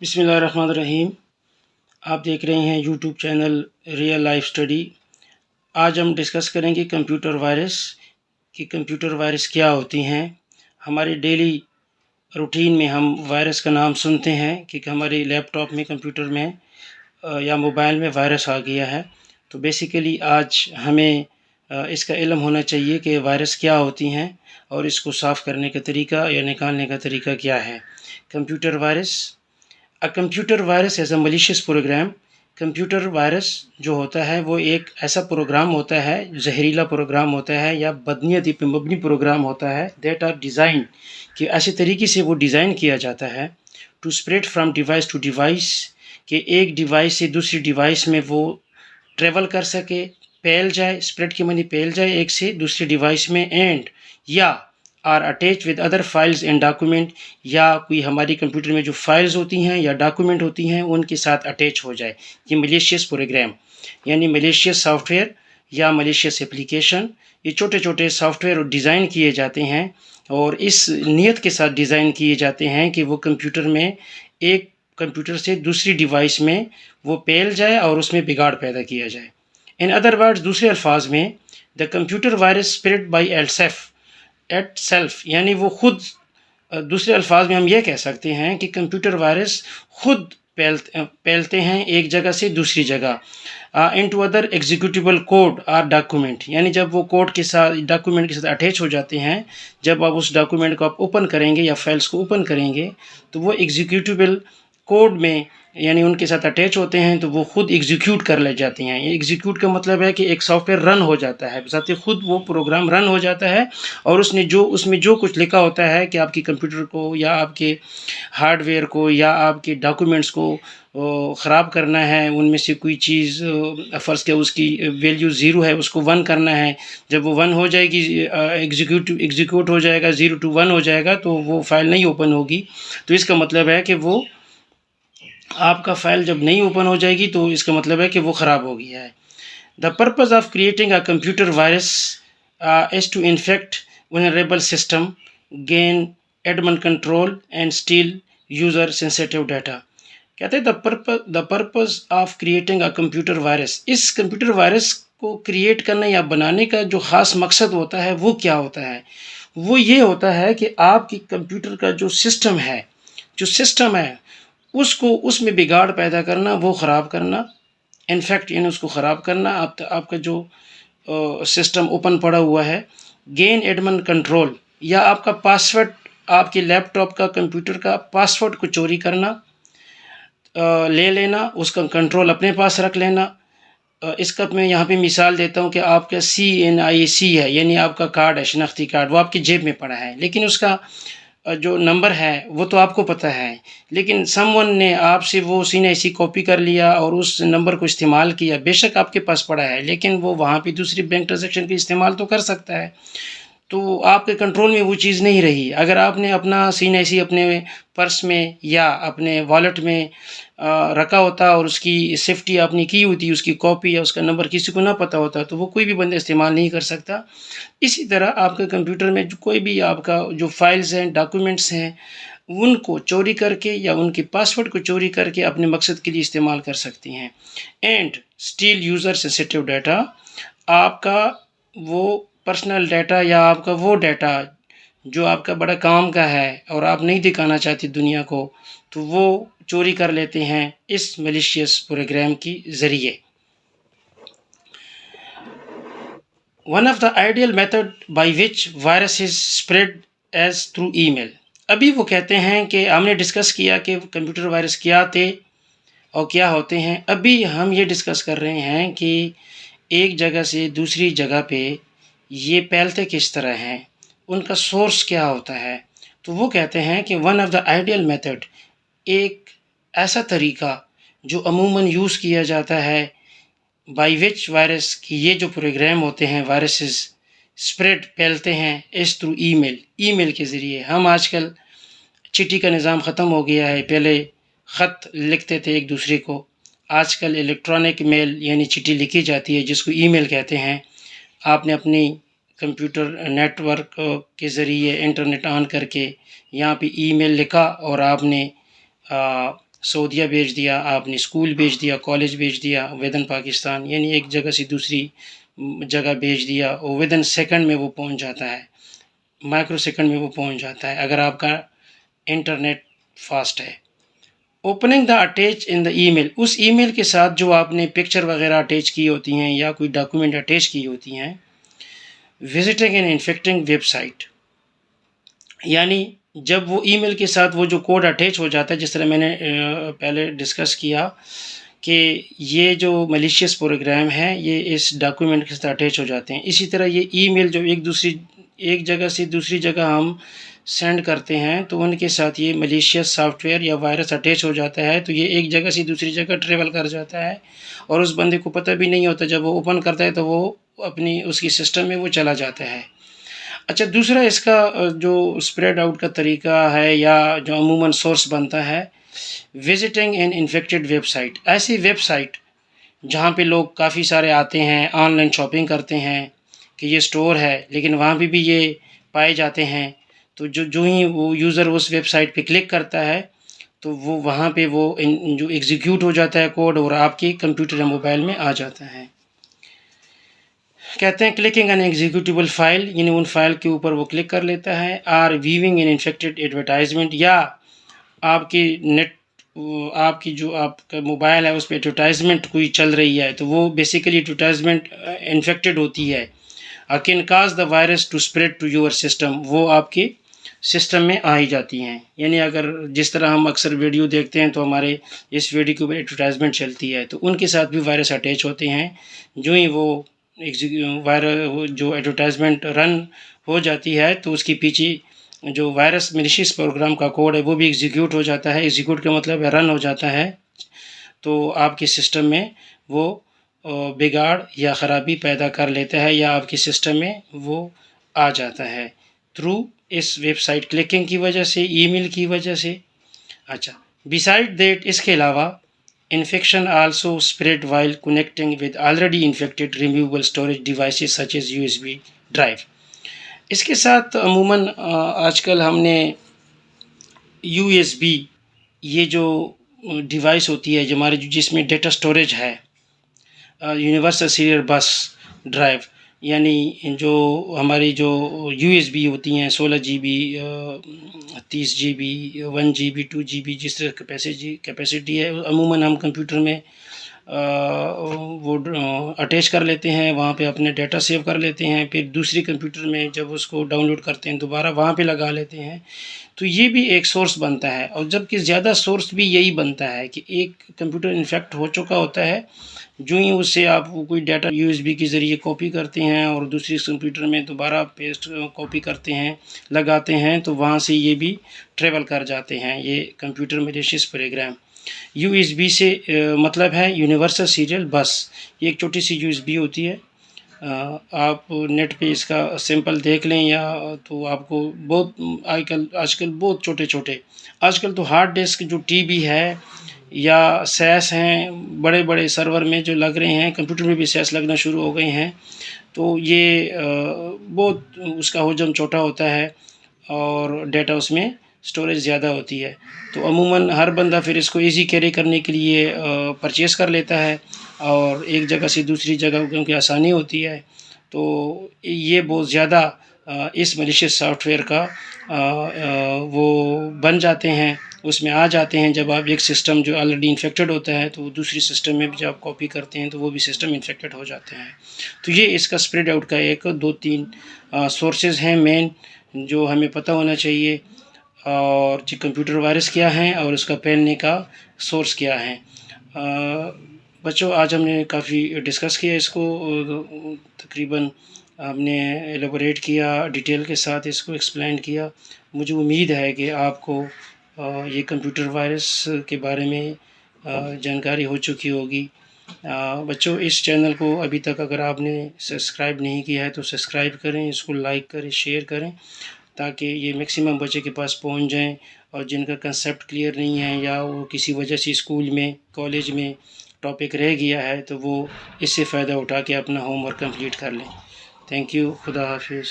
بسم اللہ الرحمن الرحیم۔ آپ دیکھ رہے ہیں YouTube channel real life study. آج ہم ڈسکس کریں گے کمپیوٹر وائرس کہ کمپیوٹر وائرس کیا ہوتی ہیں۔ ہماری ڈیلی روٹین میں ہم وائرس کا نام سنتے ہیں کہ ہمارے لیپ ٹاپ میں، کمپیوٹر میں یا موبائل میں وائرس آ گیا ہے۔ تو بیسیکلی آج ہمیں اس کا علم ہونا چاہیے کہ وائرس کیا ہوتی ہیں اور اس کو صاف کرنے کا طریقہ یا نکالنے کا طریقہ کیا ہے۔ Computer virus, A computer virus is a malicious program۔ Computer virus جو ہوتا ہے وہ ایک ایسا پروگرام ہوتا ہے، زہریلا پروگرام ہوتا ہے یا بدنیتی پہ مبنی پروگرام ہوتا ہے دیٹ آر ڈیزائن، کہ ایسے طریقے سے وہ ڈیزائن کیا جاتا ہے to spread from device to device, کہ ایک ڈیوائس سے دوسری ڈیوائس میں وہ ٹریول کر سکے، پھیل جائے، اسپریڈ کی معنی پھیل جائے ایک سے دوسری ڈیوائس میں، اینڈ یا or attach with other files and document, یا کوئی ہماری کمپیوٹر میں جو فائلز ہوتی ہیں یا ڈاکومنٹ ہوتی ہیں ان کے ساتھ اٹیچ ہو جائے۔ یہ ملیشیس پروگرام یعنی ملیشیس سافٹ ویئر یا ملیشیس اپلیکیشن، یہ چھوٹے چھوٹے سافٹ ویئر ڈیزائن کیے جاتے ہیں اور اس نیت کے ساتھ ڈیزائن کیے جاتے ہیں کہ وہ کمپیوٹر میں، ایک کمپیوٹر سے دوسری ڈیوائس میں وہ پھیل جائے اور اس میں بگاڑ پیدا کیا جائے۔ ان ادر ورڈز، دوسرے الفاظ میں، the computer virus spread by eight self, یعنی وہ خود، دوسرے الفاظ میں ہم یہ کہہ سکتے ہیں کہ کمپیوٹر وائرس خود پھیلتے ہیں ایک جگہ سے دوسری جگہ، انٹو ادر ایگزیکیوٹیبل کوڈ اور ڈاکومنٹ، یعنی جب وہ کوڈ کے ساتھ، ڈاکومنٹ کے ساتھ اٹیچ ہو جاتے ہیں، جب آپ اس ڈاکومنٹ کو آپ اوپن کریں گے یا فائلس کو اوپن کریں گے تو وہ ایگزیکیوٹیبل کوڈ میں، یعنی ان کے ساتھ اٹیچ ہوتے ہیں تو وہ خود ایگزیکیوٹ کر لے جاتے ہیں۔ یہ ایگزیکیوٹ کا مطلب ہے کہ ایک سافٹ ویئر رن ہو جاتا ہے، بذات خود وہ پروگرام رن ہو جاتا ہے اور اس میں جو کچھ لکھا ہوتا ہے کہ آپ کی کمپیوٹر کو یا آپ کے ہارڈ ویئر کو یا آپ کے ڈاکومنٹس کو خراب کرنا ہے، ان میں سے کوئی چیز فرض کہ اس کی ویلیو 0 ہے، اس کو 1 کرنا ہے۔ جب وہ 1 ہو جائے گی، ایگزیکیوٹ ہو جائے گا، 0 to 1 ہو جائے گا تو وہ فائل نہیں اوپن ہوگی۔ تو اس کا مطلب ہے کہ وہ آپ کا فائل جب نہیں اوپن ہو جائے گی تو اس کا مطلب ہے کہ وہ خراب ہو گیا ہے۔ The purpose of creating a computer virus is to infect vulnerable system, gain admin control and steal user sensitive data۔ کہتے ہیں the purpose of creating a computer virus، اس کمپیوٹر وائرس کو کریٹ کرنے یا بنانے کا جو خاص مقصد ہوتا ہے وہ کیا ہوتا ہے؟ وہ یہ ہوتا ہے کہ آپ کی کمپیوٹر کا جو سسٹم ہے، اس میں بگاڑ پیدا کرنا، وہ خراب کرنا، انفیکٹ یعنی اس کو خراب کرنا، آپ کا جو سسٹم اوپن پڑا ہوا ہے۔ گین ایڈمن کنٹرول، یا آپ کا پاسورڈ، آپ کے لیپ ٹاپ کا، کمپیوٹر کا پاسورڈ کو چوری کرنا، لے لینا، اس کا کنٹرول اپنے پاس رکھ لینا۔ اس کا میں یہاں پہ مثال دیتا ہوں کہ آپ کا CNIC ہے، یعنی آپ کا کارڈ ہے، شناختی کارڈ، وہ آپ کی جیب میں پڑا ہے، لیکن اس کا جو نمبر ہے وہ تو آپ کو پتہ ہے، لیکن سم ون نے آپ سے وہ CNIC کاپی کر لیا اور اس نمبر کو استعمال کیا۔ بے شک آپ کے پاس پڑا ہے لیکن وہ وہاں پہ دوسری بینک ٹرانزیکشن کے استعمال تو کر سکتا ہے، تو آپ کے کنٹرول میں وہ چیز نہیں رہی۔ اگر آپ نے اپنا CNIC اپنے پرس میں یا اپنے والیٹ میں رکھا ہوتا اور اس کی سیفٹی آپ نے کی ہوتی، اس کی کاپی یا اس کا نمبر کسی کو نہ پتہ ہوتا تو وہ کوئی بھی بندہ استعمال نہیں کر سکتا۔ اسی طرح آپ کے کمپیوٹر میں کوئی بھی آپ کا جو فائلز ہیں، ڈاکومنٹس ہیں، ان کو چوری کر کے یا ان کے پاسورڈ کو چوری کر کے اپنے مقصد کے لیے استعمال کر سکتی ہیں۔ And steal user sensitive data, آپ کا وہ پرسنل ڈیٹا یا آپ کا وہ ڈیٹا جو آپ کا بڑا کام کا ہے اور آپ نہیں دکھانا چاہتے دنیا کو، تو وہ چوری کر لیتے ہیں اس ملیشیس پروگرام کی ذریعے۔ One of the ideal method by which viruses spread is through email. ابھی وہ کہتے ہیں کہ ہم نے ڈسکس کیا کہ کمپیوٹر وائرس کیا تھے اور کیا ہوتے ہیں۔ ابھی ہم یہ ڈسکس کر رہے ہیں کہ ایک جگہ سے دوسری جگہ پہ یہ پھیلتے کس طرح ہیں، ان کا سورس کیا ہوتا ہے۔ تو وہ کہتے ہیں کہ one of the ideal method, ایک ایسا طریقہ جو عموماً یوز کیا جاتا ہے بائی وچ وائرس، کی یہ جو پروگرام ہوتے ہیں وائرسز اسپریڈ پھیلتے ہیں، اس تھرو ای میل کے ذریعے۔ ہم آج کل چٹھی کا نظام ختم ہو گیا ہے، پہلے خط لکھتے تھے ایک دوسرے کو، آج کل الیکٹرانک میل یعنی چٹھی لکھی جاتی ہے جس کو ای میل کہتے ہیں۔ آپ نے اپنی کمپیوٹر نیٹ ورک کے ذریعے انٹرنیٹ آن کر کے یہاں پہ ای میل لکھا اور آپ نے سعودیہ بھیج دیا، آپ نے اسکول بھیج دیا، کالج بھیج دیا ودن پاکستان، یعنی ایک جگہ سے دوسری جگہ بھیج دیا اور ودن سیکنڈ میں وہ پہنچ جاتا ہے، مائکرو سیکنڈ میں وہ پہنچ جاتا ہے اگر آپ کا انٹرنیٹ فاسٹ ہے۔ اوپننگ دا اٹیچ ان دا ای میل، اس ای میل کے ساتھ جو آپ نے پکچر وغیرہ اٹیچ کی ہوتی ہیں یا کوئی ڈاکومنٹ اٹیچ کی ہوتی ہیں۔ Visiting and infecting web site, یعنی جب وہ ای میل کے ساتھ وہ جو کوڈ اٹیچ ہو جاتا ہے، جس طرح میں نے پہلے ڈسکس کیا کہ یہ جو ملیشیس پروگرام ہے یہ اس ڈاکومنٹ کے ساتھ اٹیچ ہو جاتے ہیں، اسی طرح یہ ای میل جو ایک جگہ سے دوسری جگہ ہم سینڈ کرتے ہیں تو ان کے ساتھ یہ ملیشیس سافٹ ویئر یا وائرس اٹیچ ہو جاتا ہے، تو یہ ایک جگہ سے دوسری جگہ ٹریول کر جاتا ہے اور اس بندے کو پتہ بھی نہیں ہوتا، جب وہ اوپن کرتا ہے تو وہ اس کی سسٹم میں وہ چلا جاتا ہے۔ اچھا، دوسرا اس کا جو اسپریڈ آؤٹ کا طریقہ ہے یا جو عموماً سورس بنتا ہے، وزٹنگ ان انفیکٹڈ ویب سائٹ، ایسی ویب سائٹ جہاں پہ لوگ کافی سارے آتے ہیں، آن لائن شاپنگ کرتے ہیں کہ یہ سٹور ہے، لیکن وہاں پہ بھی یہ پائے جاتے ہیں، تو جو ہی وہ یوزر اس ویب سائٹ پہ کلک کرتا ہے تو وہ وہاں پہ وہ جو ایگزیکیوٹ ہو جاتا ہے کوڈ اور آپ کے کمپیوٹر یا موبائل میں آ جاتا ہے۔ کہتے ہیں کلکنگ این ایگزیکیوٹیبل فائل، یعنی ان فائل کے اوپر وہ کلک کر لیتا ہے، or viewing an infected advertisement, یا آپ کی آپ کی جو آپ کا موبائل ہے اس پہ ایڈورٹائزمنٹ کوئی چل رہی ہے تو وہ بیسیکلی ایڈورٹائزمنٹ انفیکٹڈ ہوتی ہے، can cause the virus to spread to your system, وہ آپ کے سسٹم میں آ ہی جاتی ہیں۔ یعنی اگر جس طرح ہم اکثر ویڈیو دیکھتے ہیں تو ہمارے اس ویڈیو کے اوپر ایڈورٹائزمنٹ چلتی ہے تو ان کے ساتھ بھی وائرس اٹیچ ہوتے ہیں، جو ہی وہ جو ایڈورٹائزمنٹ رن ہو جاتی ہے تو اس کے پیچھے جو وائرس ملیشیس پروگرام کا کوڈ ہے وہ بھی ایگزیکیوٹ ہو جاتا ہے، ایگزیکیوٹ کا مطلب ہے رن ہو جاتا ہے، تو آپ کے سسٹم میں وہ بگاڑ یا خرابی پیدا کر لیتا ہے یا آپ کے سسٹم میں وہ آ جاتا ہے تھرو اس ویب سائٹ کلکنگ کی وجہ سے، ای میل کی وجہ سے۔ اچھا، بیسائڈ دیٹ، اس کے علاوہ infection also spread while connecting with already infected removable storage devices such as U S B drive. اس کے ساتھ عموماً آج کل ہم نے یو ایس بی، یہ جو ڈیوائس ہوتی ہے جس میں ڈیٹا اسٹوریج ہے، یونیورسل سیریل بس ڈرائیو، یعنی جو ہماری جو یو ایس بی ہوتی ہیں 16 G B, 30 G B, 1 G B, 2 G B, جس طرح کیپیسٹی ہے، عموماً ہم کمپیوٹر میں وہ اٹیچ کر لیتے ہیں، وہاں پہ اپنے ڈیٹا سیو کر لیتے ہیں، پھر دوسری کمپیوٹر میں جب اس کو ڈاؤن لوڈ کرتے ہیں دوبارہ وہاں پہ لگا لیتے ہیں، تو یہ بھی ایک سورس بنتا ہے، اور جبکہ زیادہ سورس بھی یہی بنتا ہے کہ ایک کمپیوٹر انفیکٹ ہو چکا ہوتا ہے، جو ہی اس سے آپ کوئی ڈیٹا یو ایس بی کے ذریعے کاپی کرتے ہیں اور دوسری کمپیوٹر میں دوبارہ پیسٹ کاپی کرتے ہیں، لگاتے ہیں، تو وہاں سے یہ بھی ٹریول کر جاتے ہیں، یہ computer malicious program. U S B سے مطلب ہے یونیورسل سیریل بس، یہ ایک چھوٹی سی یو ایس بی ہوتی ہے، آپ نیٹ پہ اس کا سمپل دیکھ لیں یا تو آپ کو بہت آج کل بہت چھوٹے آج کل تو ہارڈ ڈسک جو ٹی بی ہے یا سیس ہیں بڑے بڑے سرور میں جو لگ رہے ہیں، کمپیوٹر میں بھی سیس لگنا شروع ہو گئے ہیں، تو یہ بہت اس کا حجم چھوٹا ہوتا ہے اور ڈیٹا اس میں سٹوریج زیادہ ہوتی ہے، تو عموماً ہر بندہ پھر اس کو ایزی کیری کرنے کے لیے پرچیز کر لیتا ہے اور ایک جگہ سے دوسری جگہ کیونکہ آسانی ہوتی ہے، تو یہ بہت زیادہ اس ملیشیس سافٹ ویئر کا وہ بن جاتے ہیں، اس میں آ جاتے ہیں۔ جب آپ ایک سسٹم جو آلریڈی انفیکٹڈ ہوتا ہے تو دوسری سسٹم میں بھی جب آپ کاپی کرتے ہیں تو وہ بھی سسٹم انفیکٹڈ ہو جاتے ہیں، تو یہ اس کا اسپریڈ آؤٹ کا ایک 2-3 سورسز ہیں مین جو ہمیں پتہ ہونا چاہیے، اور کمپیوٹر وائرس کیا ہیں اور اس کا پھیلنے کا سورس کیا ہے۔ بچوں، آج ہم نے کافی ڈسکس کیا اس کو، تقریباً ہم نے ایلیبوریٹ کیا، ڈیٹیل کے ساتھ اس کو ایکسپلین کیا۔ مجھے امید ہے کہ آپ کو یہ کمپیوٹر وائرس کے بارے میں جانکاری ہو چکی ہوگی۔ بچوں، اس چینل کو ابھی تک اگر آپ نے سبسکرائب نہیں کیا ہے تو سبسکرائب کریں، اس کو لائک کریں، شیئر کریں، تاکہ یہ میکسیمم بچے کے پاس پہنچ جائیں، اور جن کا کنسیپٹ کلیئر نہیں ہے یا وہ کسی وجہ سے اسکول میں کالج میں ٹاپک رہ گیا ہے تو وہ اس سے فائدہ اٹھا کے اپنا ہوم ورک کمپلیٹ کر لیں۔ تھینک یو، خدا حافظ۔